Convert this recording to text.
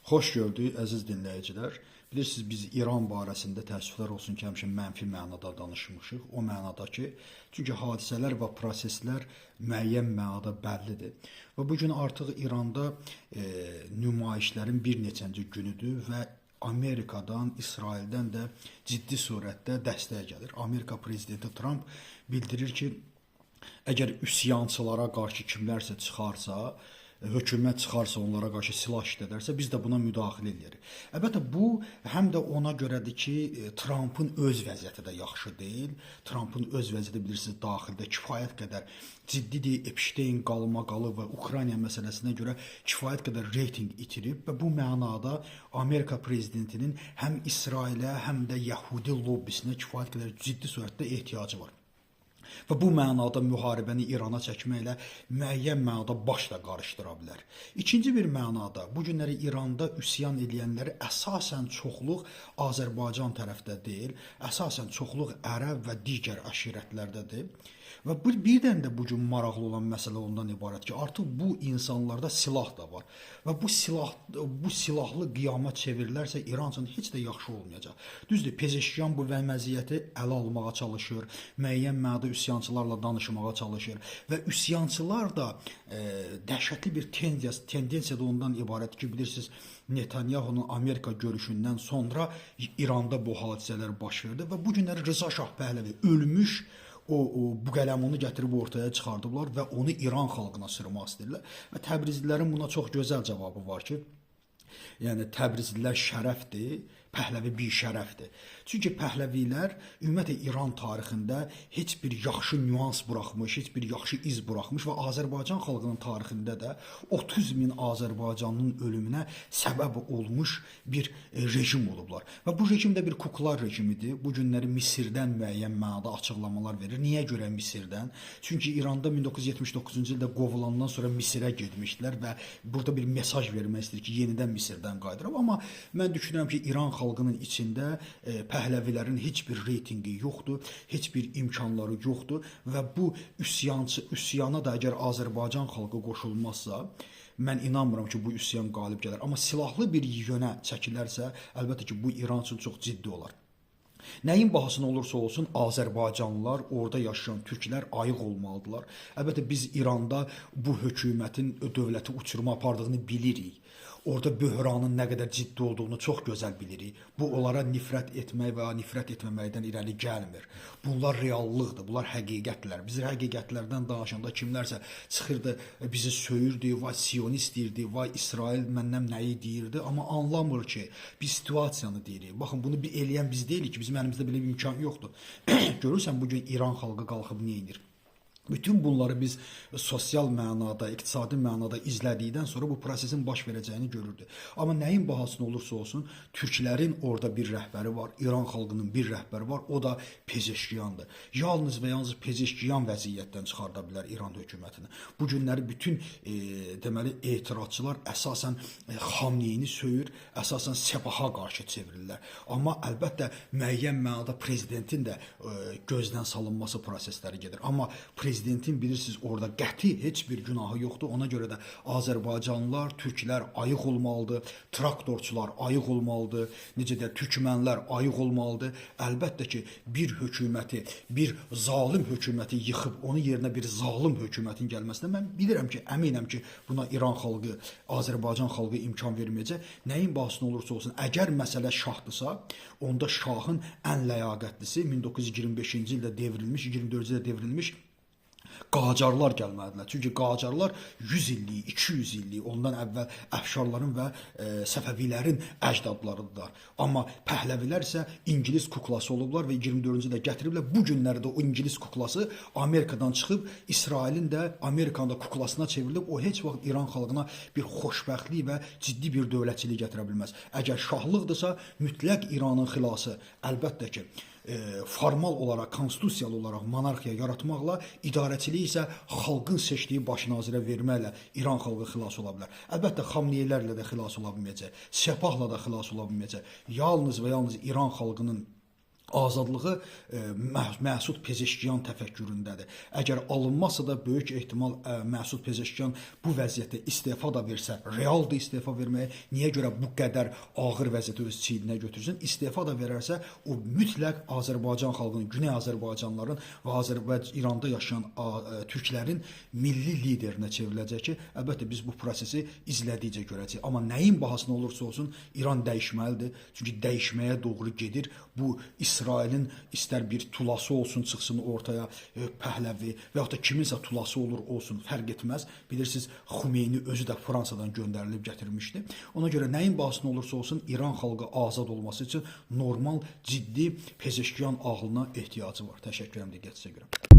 Xoş gördük, əziz dinləyicilər. Bilirsiniz, biz İran barəsində təəssüflər olsun ki, həmişə mənfi mənada danışmışıq. O mənada ki, çünki hadisələr və proseslər müəyyən mənada bəllidir. Və bu gün artıq İranda nümayişlərin bir neçənci günüdür və Amerikadan, İsraildən də ciddi surətdə dəstək gəlir. Amerika prezidenti Trump bildirir ki, əgər üsyançılara qarşı kimlərsə çıxarsa, hökumət çıxarsa, onlara qarşı silah işlədərsə, biz də buna müdaxilə edirik. Əlbəttə, bu həm də ona görədir ki, Trumpın öz vəziyyəti də yaxşı deyil. Trumpın öz vəziyyəti bilirsiniz, daxildə kifayət qədər ciddidir. Epstein qalmaqalı və Ukrayna məsələsinə görə kifayət qədər reytinq itirib və bu mənada Amerika prezidentinin həm İsrailə, həm də Yəhudi lobbisinə kifayət qədər ciddi surətdə ehtiyacı var. Və bu mənada müharibəni İrana çəkməklə müəyyən mənada baş da qarışdıra bilər. İkinci bir mənada bu günləri İranda üsyan edənləri əsasən çoxluq Azərbaycan tərəfdə deyil, əsasən çoxluq ərəb və digər əşirətlərdədir. Və birdən də bu gün maraqlı olan məsələ ondan ibarət ki, artıq bu insanlarda silah da var. Və bu silahlı qiyama çevrilərsə İran üçün heç də yaxşı olmayacaq. Düzdür, Pezeşkiyan bu vəziyyəti ələ almağa çalışır, müəyyən mənada üsyançılarla danışmağa çalışır və üsyançılar da dəhşətli bir tendensiya da ondan ibarət ki, bilirsiniz, Netanyahu'nun Amerika görüşündən sonra İranda bu hadisələr baş verdi və bu günləri Rıza Şah Pəhləvi ölmüş, bu qələmunu gətirib ortaya çıxardıblar və onu İran xalqına sırmaq istəyirlər. Və Təbrizlilərin buna çox gözəl cavabı var ki, yəni Təbrizlilər şərəfdir, Pəhləvi bir şərəfdir. Çünki Pəhləvilər ümumiyyətlə İran tarixində heç bir yaxşı nüans buraxmış, heç bir yaxşı iz buraxmış və Azərbaycan xalqının tarixində də 30 min Azərbaycanlının ölümünə səbəb olmuş bir rejim olublar. Və bu rejim də bir kuklar rejimidir. Bu günləri Misirdən müəyyən mənada açıqlamalar verir. Niyə görə Misirdən? Çünki İranda 1979-cu ildə qovulandan sonra Misirə getmişdilər və burada bir mesaj vermək istəyir ki, yenidən Misirdən qayıdırıb. Amma mən düşünürəm ki, İran xalqının içində Pəhləvilərin heç bir reytinqi yoxdur, heç bir imkanları yoxdur və bu üsyana da əgər Azərbaycan xalqı qoşulmazsa, mən inanmıram ki, bu üsyan qalib gələr. Amma silahlı bir yönə çəkilərsə, əlbəttə ki, bu İran üçün çox ciddi olar. Nəyin bahasına olursa olsun Azərbaycanlılar, orada yaşayan türklər ayıq olmalıdırlar. Əlbəttə biz İranda bu hökumətin dövləti uçuruma apardığını bilirik. Orada böhranın nə qədər ciddi olduğunu çox gözəl bilirik. Bu onlara nifrət etmək və nifrət etməməkdən irəli gəlmir. Bunlar reallıqdır, bunlar həqiqətlər. Biz həqiqətlərdən danışanda kimlərsə çıxırdı, bizi söyürdü, vay sionist deyirdi, vay İsrail məndən nəyi deyirdi, amma anlamır ki, biz situasiyanı deyirik. Baxın, bunu bir eləyən biz deyilik ki, bizim əlimizdə belə bir imkan yoxdur. Görürsən, bugün İran xalqı qalxıb nə edir? Bütün bunları biz sosial mənada, iqtisadi mənada izlədikdən sonra bu prosesin baş verəcəyini görürdü. Amma nəyin bahasına olursa olsun, türklərin orada bir rəhbəri var, İran xalqının bir rəhbəri var, o da Pezeşkiyandır. Yalnız və yalnız Pezeşkiyan vəziyyətdən çıxarda bilər İran hökumətini. Bu günləri bütün deməli etirazçılar əsasən Xamneyini söyür, əsasən Sepaha qarşı çevrilirlər. Amma əlbəttə müəyyən mənada prezidentin də gözdən salınması prosesləri gedir. Amma prezidentin bilirsiniz orada qəti heç bir günahı yoxdur. Ona görə də Azərbaycanlılar, türklər ayıq olmalıdır, traktorçular ayıq olmalıdır, necə də türkmənlər ayıq olmalıdır. Əlbəttə ki, bir hökuməti, bir zalim hökuməti yıxıb onun yerinə bir zalim hökumətin gəlməsinə mən bilirəm ki, əminəm ki, buna İran xalqı, Azərbaycan xalqı imkan verməyəcək. Nəyin bahasına olursa olsun, əgər məsələ şahdırsa, onda şahın ən ləyaqətlisi 1925-ci ildə devrilmiş, 24-cü ildə devrilmiş Qacarlar gəlməlidirlər. Çünki Qacarlar 100 illik, 200 illik ondan əvvəl Əfşarların və Səfəvilərin əcdadlarıdırlar. Amma Pəhləvilər isə İngilis kuklası olublar və 24-cü ildə gətiriblər. Bu günlərdə o İngilis kuklası Amerikadan çıxıb, İsrailin də Amerikanın da kuklasına çevrilib. O heç vaxt İran xalqına bir xoşbəxtlik və ciddi bir dövlətçilik gətirə bilməz. Əgər şahlıqdırsa, mütləq İranın xilası, əlbəttə ki, formal olaraq, konstitusiyal olaraq monarxiya yaratmaqla, idarəçiliyi isə xalqın seçdiyi baş nazirə verməklə İran xalqı xilas ola bilər. Əlbəttə, Xamneylərlə də xilas ola bilməyəcək, Sepahla da xilas ola bilməyəcək. Yalnız və yalnız İran xalqının azadlığı Məsud Pezeşkiyan təfəkküründədir. Əgər alınmasa da böyük ehtimal Məsud Pezeşkiyan bu vəziyyətdə istefa da versə, real da istefa verməyə, niyə görə bu qədər ağır vəziyyəti öz çiyninə götürsün? İstefa da verərsə, o mütləq Azərbaycan xalqının, Güney Azərbaycanlıların və İranda yaşayan türklərin milli liderinə çevriləcək ki, əlbəttə biz bu prosesi izlədikcə görəcəyik. Amma nəyin bahasına olursa olsun İran dəyişməlidir. Çünki dəyişməyə doğru gedir. Bu İsrailin istər bir tulası olsun, çıxsın ortaya Pəhləvi və yaxud da kiminsə tulası olur olsun, fərq etməz. Bilirsiniz, Xumeyni özü də Fransadan göndərilib gətirmişdi. Ona görə nəyin bahasına olursa olsun İran xalqı azad olması üçün normal, ciddi Pezeşkiyan ağlına ehtiyacı var. Təşəkkür edirəm diqqətinizə görə.